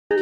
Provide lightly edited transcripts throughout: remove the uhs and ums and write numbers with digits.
Very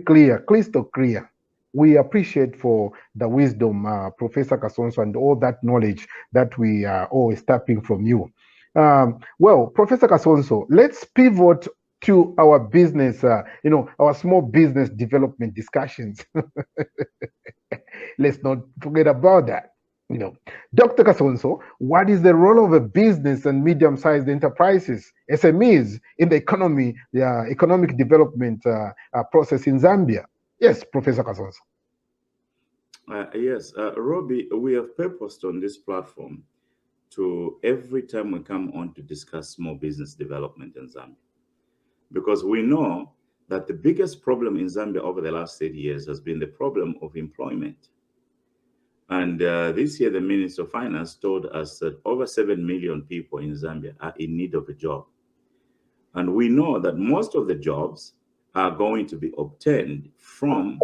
clear, crystal clear. We appreciate for the wisdom, Professor Kasonso, and all that knowledge that we are always tapping from you. Well, Professor Kasonso, let's pivot to our business, our small business development discussions. Let's not forget about that. Dr. Kasonso, what is the role of a business and medium-sized enterprises, SMEs, in the economic development process in Zambia? Yes, Professor Kasonso. Yes, Robbie, we have purposed on this platform to every time we come on to discuss small business development in Zambia, because we know that the biggest problem in Zambia over the last 30 years has been the problem of employment. And this year, the Minister of Finance told us that over 7 million people in Zambia are in need of a job. And we know that most of the jobs are going to be obtained from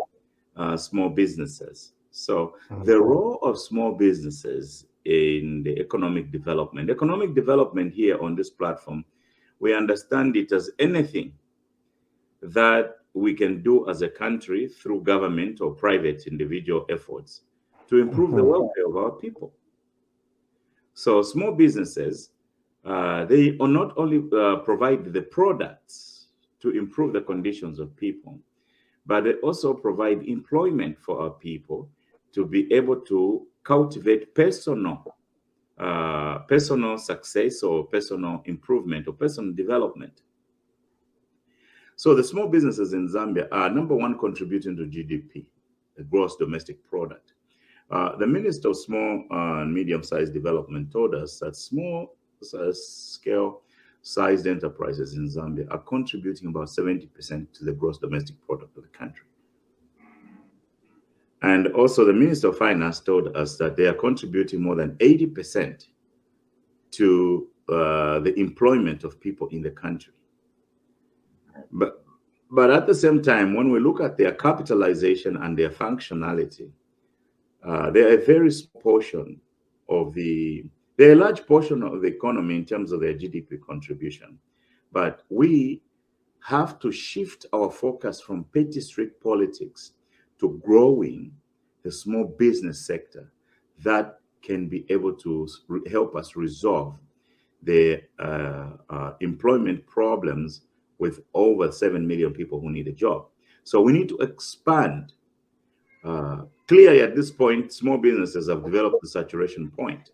small businesses. So the role of small businesses in the economic development here on this platform, we understand it as anything that we can do as a country through government or private individual efforts to improve the welfare of our people. So small businesses, they not only provide the products to improve the conditions of people, but they also provide employment for our people to be able to cultivate personal success or personal improvement or personal development. So the small businesses in Zambia are number one contributing to GDP, the gross domestic product. The Minister of Small and Medium-Sized Development told us that small scale sized enterprises in Zambia are contributing about 70% to the gross domestic product of the country. And also the Minister of Finance told us that they are contributing more than 80% to the employment of people in the country. But at the same time, when we look at their capitalization and their functionality, they're a very small portion of they're a large portion of the economy in terms of their GDP contribution. But we have to shift our focus from petty street politics to growing the small business sector that can be able to help us resolve the employment problems with over 7 million people who need a job. So we need to expand. Clearly, at this point, small businesses have developed the saturation point.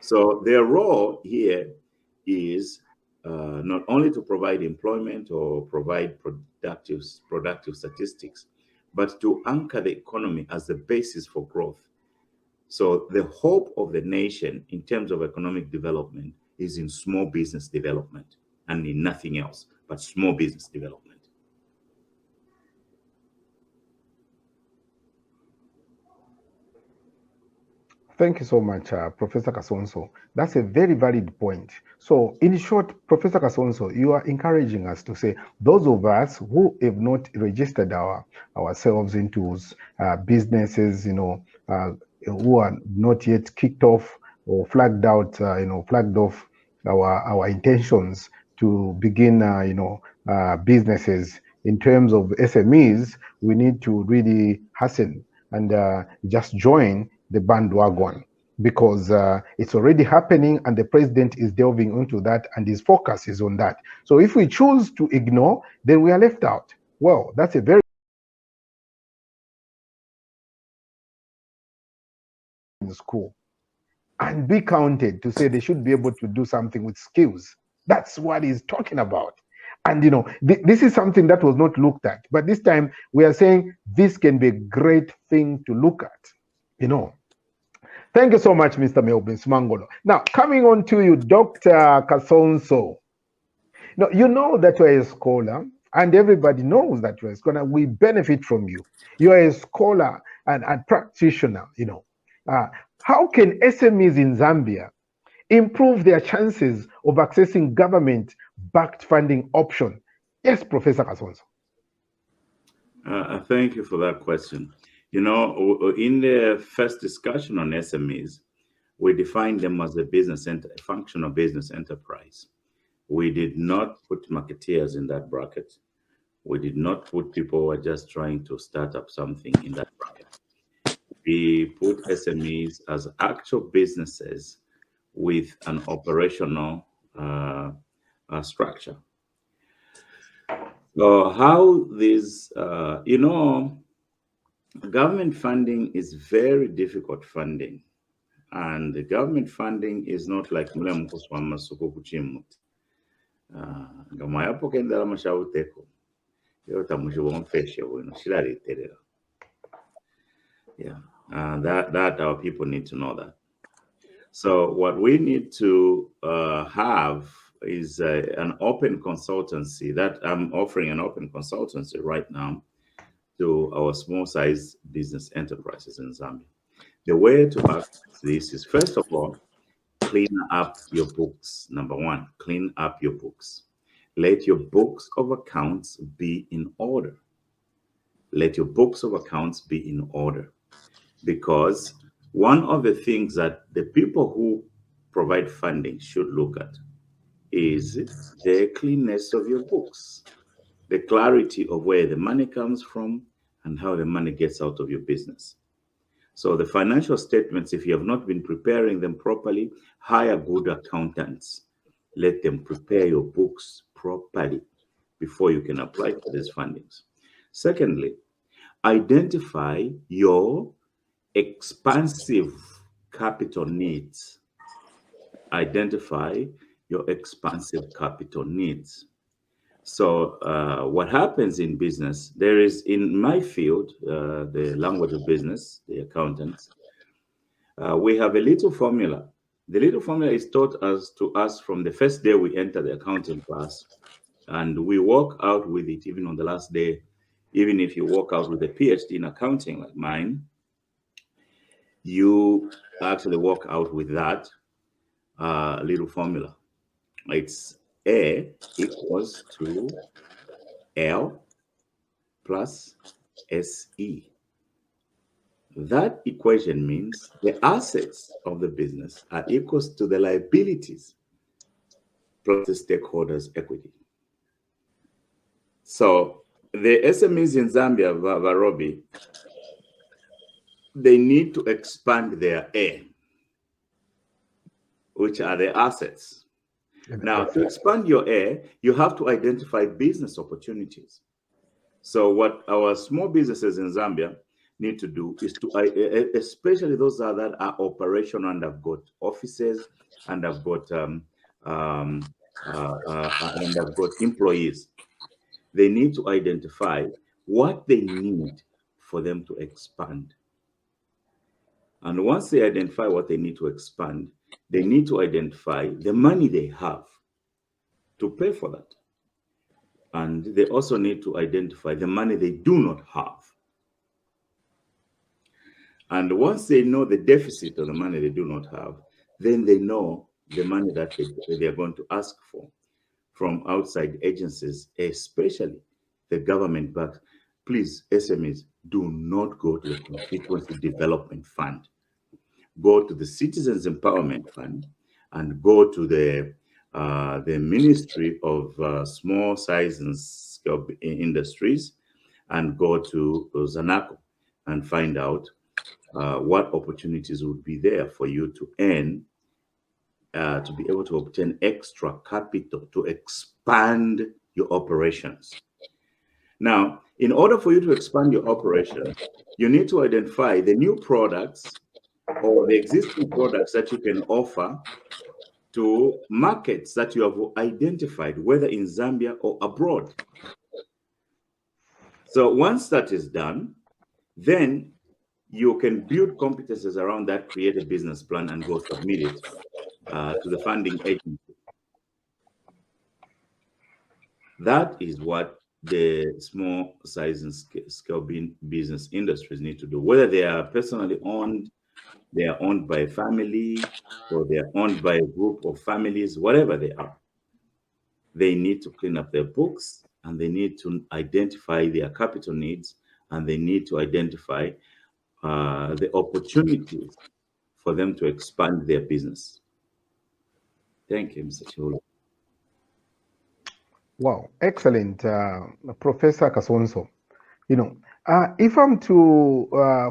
So their role here is not only to provide employment or provide productive statistics, but to anchor the economy as the basis for growth. So the hope of the nation in terms of economic development is in small business development and in nothing else but small business development. Thank you so much, Professor Kasonso. That's a very valid point. So in short, Professor Kasonso, you are encouraging us to say those of us who have not registered ourselves into businesses, who are not yet kicked off or flagged out, flagged off our intentions to begin, businesses. In terms of SMEs, we need to really hasten and just join the bandwagon, because it's already happening and the president is delving into that and his focus is on that. So if we choose to ignore, then we are left out. Well, that's a very school and be counted to say they should be able to do something with skills. That's what he's talking about. And this is something that was not looked at, but this time we are saying this can be a great thing to look at. Thank you so much, Mr. Melvin Smangolo. Now, coming on to you, Dr. Kasonso. Now, you know that you're a scholar, and everybody knows that you're a scholar. We benefit from you. You're a scholar and practitioner, how can SMEs in Zambia improve their chances of accessing government-backed funding option? Yes, Professor Kasonso. Thank you for that question. In the first discussion on SMEs, we defined them as a functional business enterprise. We did not put marketeers in that bracket. We did not put people who are just trying to start up something in that bracket. We put SMEs as actual businesses with an operational structure. So how this, government funding is very difficult funding. And the government funding is not like yeah, that our people need to know that. So what we need to have is an open consultancy. That I'm offering an open consultancy right now to our small-sized business enterprises in Zambia. The way to access this is, first of all, clean up your books. Number one, clean up your books. Let your books of accounts be in order. Let your books of accounts be in order. Because one of the things that the people who provide funding should look at is the cleanness of your books, the clarity of where the money comes from and how the money gets out of your business. So the financial statements, if you have not been preparing them properly, hire good accountants. Let them prepare your books properly before you can apply for these fundings. Secondly, identify your expansive capital needs. Identify your expansive capital needs. So what happens in business, there is, in my field, the language of business, the accountants, we have a little formula. The little formula is taught to us from the first day we enter the accounting class, and we walk out with it even on the last day. Even if you walk out with a Ph.D. in accounting like mine, you actually walk out with that little formula. It's A equals to L plus SE. That equation means the assets of the business are equals to the liabilities plus the stakeholders' equity. So the SMEs in Zambia, Varobi, they need to expand their A, which are the assets. Now, to expand your A, you have to identify business opportunities. So what our small businesses in Zambia need to do is to, especially those that are operational and have got offices and have got employees, they need to identify what they need for them to expand. And once they identify what they need to expand, they need to identify the money they have to pay for that. And they also need to identify the money they do not have. And once they know the deficit of the money they do not have, then they know the money that they are going to ask for from outside agencies, especially the government backed. Please, SMEs, do not go to the Constituency Development Fund. go to the Citizens Empowerment Fund and go to the Ministry of Small Size and Scale Industries and go to Zanaco and find out what opportunities would be there for you to earn, to be able to obtain extra capital to expand your operations. Now, in order for you to expand your operation, you need to identify the new products or the existing products that you can offer to markets that you have identified, whether in Zambia or abroad. So once that is done, then you can build competences around that, create a business plan, and go submit it to the funding agency. That is what the small size and scale business industries need to do, whether they are personally owned, they are owned by a family, or they are owned by a group of families, whatever they are. They need to clean up their books, and they need to identify their capital needs, and they need to identify the opportunities for them to expand their business. Thank you, Mr. Cholo. Wow, excellent, Professor Kasonso. You know, if I'm to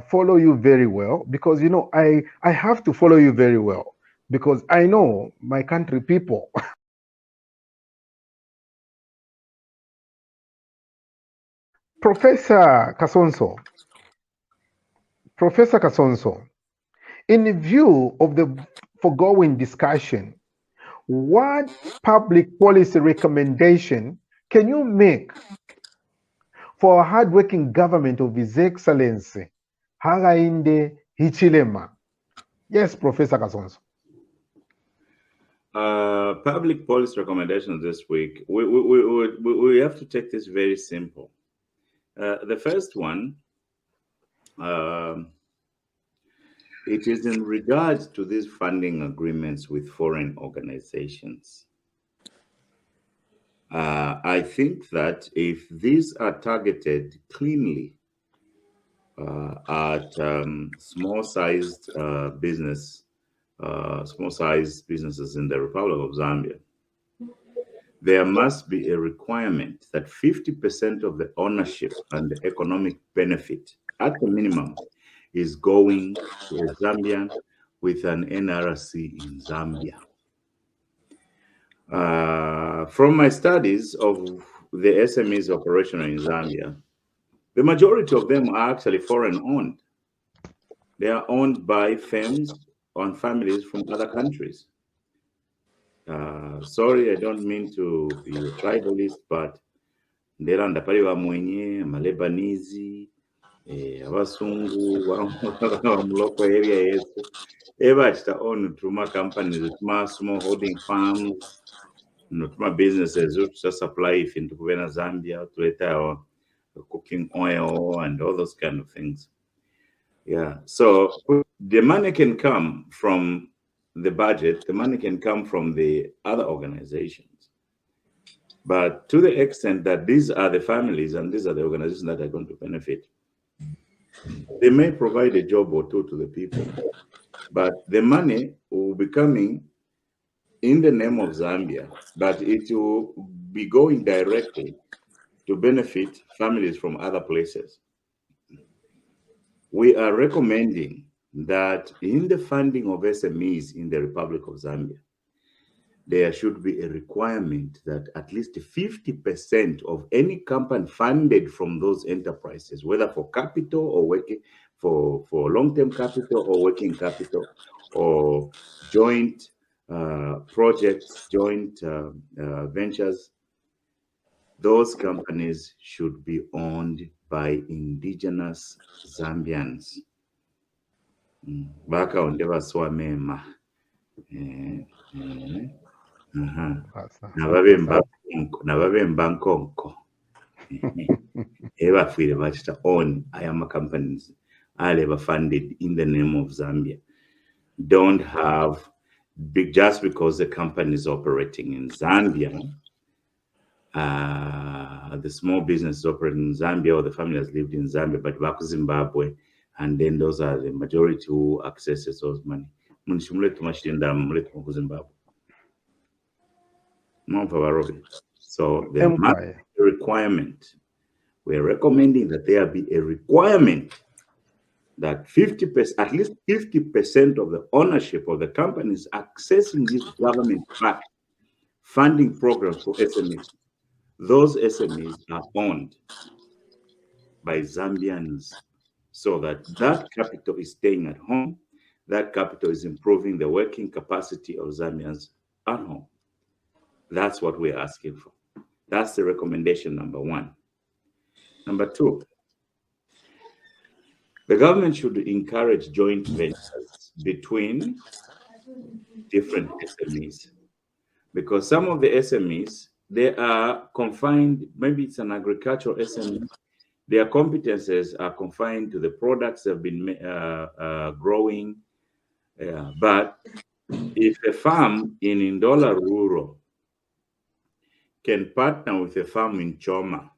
follow you very well, because, you know, I have to follow you very well, because I know my country people. Professor Kasonso, in view of the foregoing discussion, what public policy recommendation can you make for a hardworking government of His Excellency Hakainde Hichilema? Yes, Professor Kasonso. Public policy recommendations this week, we have to take this very simple. The first one, it is in regards to these funding agreements with foreign organizations. I think that if these are targeted cleanly at small-sized businesses in the Republic of Zambia, there must be a requirement that 50% of the ownership and the economic benefit, at the minimum, is going to a Zambian with an NRC in Zambia. From my studies of the SMEs operational in Zambia, the majority of them are actually foreign owned. They are owned by firms and families from other countries. Sorry, I don't mean to be a tribalist, but ndera ndapaliwa mwenye Malebanese, abasungu muloko area yetu eba chita own tuma companies, tuma small holding farms, tuma businesses to supply if into Kuvena Zambia to later cooking oil and all those kind of things. Yeah, so the money can come from the budget, the money can come from the other organizations. But to the extent that these are the families and these are the organizations that are going to benefit, they may provide a job or two to the people, but the money will be coming in the name of Zambia, but it will be going directly to benefit families from other places. We are recommending that in the funding of SMEs in the Republic of Zambia, there should be a requirement that at least 50% of any company funded from those enterprises, whether for capital or working for long-term capital or working capital or joint projects, joint ventures, those companies should be owned by indigenous Zambians. Baka ondeva swamema. Nababemba nkonko. Eba fwire bachita own ayama companies are funded in the name of Zambia. Don't have just because the company is operating in Zambia, the small business is operating in Zambia or the family has lived in Zambia, but back to Zimbabwe, And then those are the majority who accesses those money. So there must be a requirement. We're recommending that there be a requirement that 50%, at least 50% of the ownership of the companies accessing these government-backed funding programs for SMEs. Those SMEs are owned by Zambians, so that capital is staying at home. That capital is improving the working capacity of Zambians at home. That's what we're asking for. That's the recommendation number one. Number two, the government should encourage joint ventures between different SMEs, because some of the SMEs, they are confined, maybe it's an agricultural SME, their competences are confined to the products they've been growing. But if a farm in Ndola Rural can partner with a farm in Choma,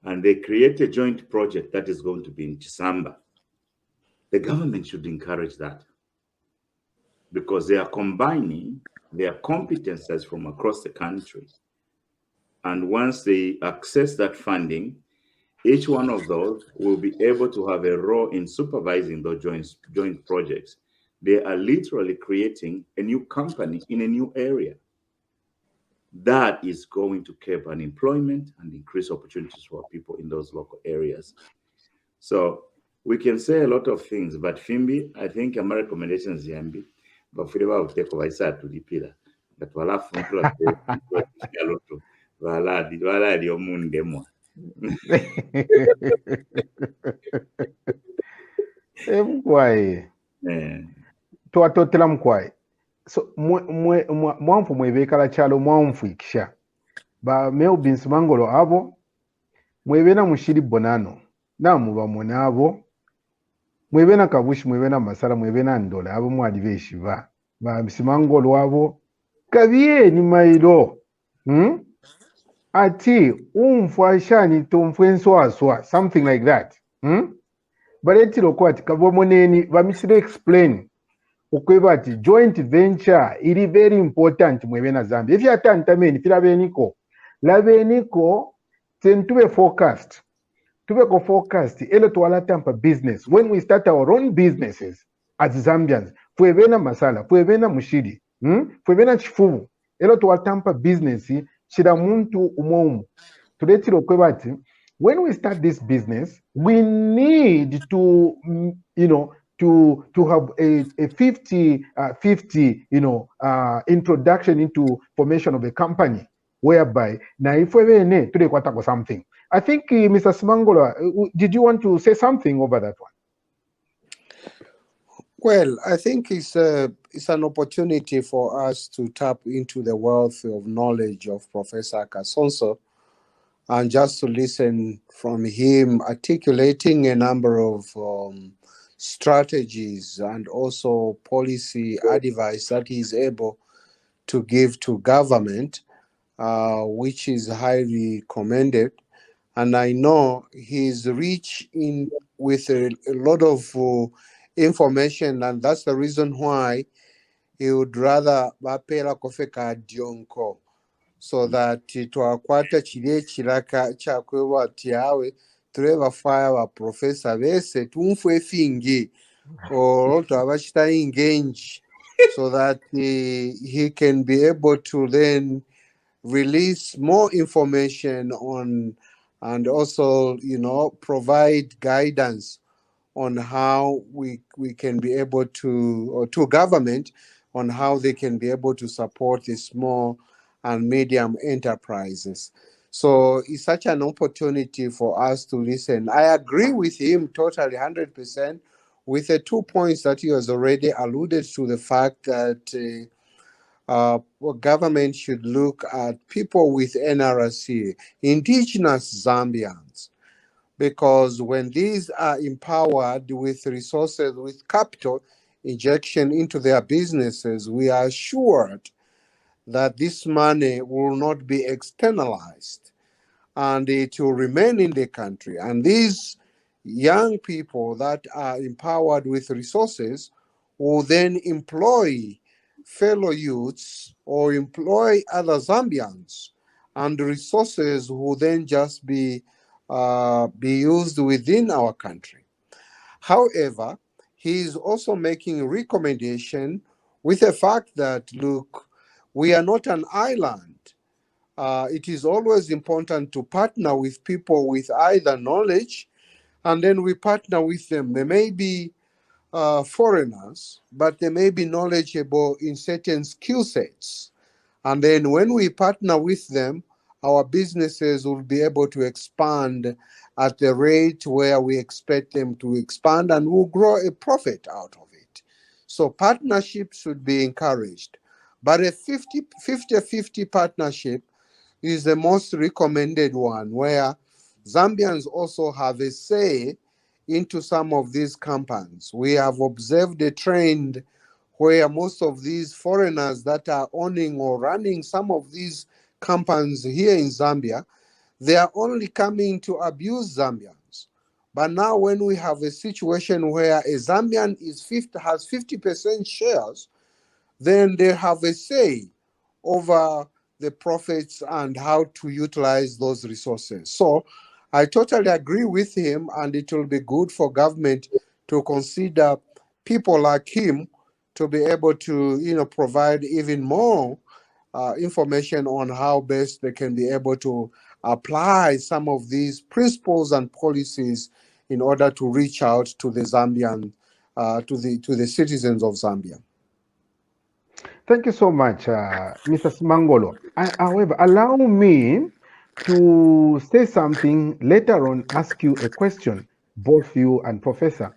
and they create a joint project that is going to be in Chisamba, the government should encourage that, because they are combining their competences from across the country. And once they access that funding, each one of those will be able to have a role in supervising those joint projects. They are literally creating a new company in a new area. That is going to curb unemployment and increase opportunities for people in those local areas. So we can say a lot of things, but Fimbi, I think my recommendation is Yambi, but for the take over to the pillar. That wala funtura wala di omundemo. Mkwai twatotela mkwai so mwanfu mwebekala chalo mwanfu ikisha ba meu binsimangolo abo mwebena mushiri Bonano namuba monabo mwebena kabushi mwebena masala mwebena Ndola abo mwali beshiba ba bisimangolo abo kabie ni mailo ati umfashani tomfwenso aswa something like that but etiro kwati kabomoneni bamisire explain okweba ati joint venture iri very important mwebena Zambia if yatantameni filabeniko labeniko tube focused tube ko focused ele twala tampa business when we start our own businesses as Zambians fwebena masala fwebena mushidi fwebena chifubu ele twala tampa business shida muntu umomu tuletiro okweba ati when we start this business, we need to, to have a 50-50, introduction into formation of a company, whereby now if we to something. I think, Mr. Simangola, did you want to say something over that one? Well, I think it's an opportunity for us to tap into the wealth of knowledge of Professor Kasonso, and just to listen from him articulating a number of strategies and also policy advice that he's able to give to government, which is highly commended. And I know he's rich with a lot of information, and that's the reason why he would rather bapela kofeka dionko, so that twakwata chile chilaka chakwewa tiawe tureva fire wa professor bese tumfwe fingi or twabashita engage, so that he can be able to then release more information on, and also provide guidance on how we can be able to, or to government, on how they can be able to support the small and medium enterprises. So it's such an opportunity for us to listen. I agree with him totally 100% with the 2 points that he has already alluded to, the fact that government should look at people with NRC, indigenous Zambians, because when these are empowered with resources, with capital injection into their businesses, we are assured that this money will not be externalized and it will remain in the country. And these young people that are empowered with resources will then employ fellow youths or employ other Zambians, and the resources will then just be used within our country. However, he is also making a recommendation with the fact that, look, we are not an island. It is always important to partner with people with either knowledge, and then we partner with them. They may be foreigners, but they may be knowledgeable in certain skill sets. And then when we partner with them, our businesses will be able to expand at the rate where we expect them to expand, and we'll grow a profit out of it. So partnership should be encouraged. But a 50-50 partnership is the most recommended one, where Zambians also have a say into some of these companies. We have observed a trend where most of these foreigners that are owning or running some of these companies here in Zambia, they are only coming to abuse Zambians. But now when we have a situation where a Zambian has 50% shares, then they have a say over the profits and how to utilize those resources. So I totally agree with him, and it will be good for government to consider people like him to be able to, provide even more information on how best they can be able to apply some of these principles and policies in order to reach out to the Zambian, to the citizens of Zambia. Thank you so much, Mr. Smangolo. However, allow me to say something later on, ask you a question, both you and Professor.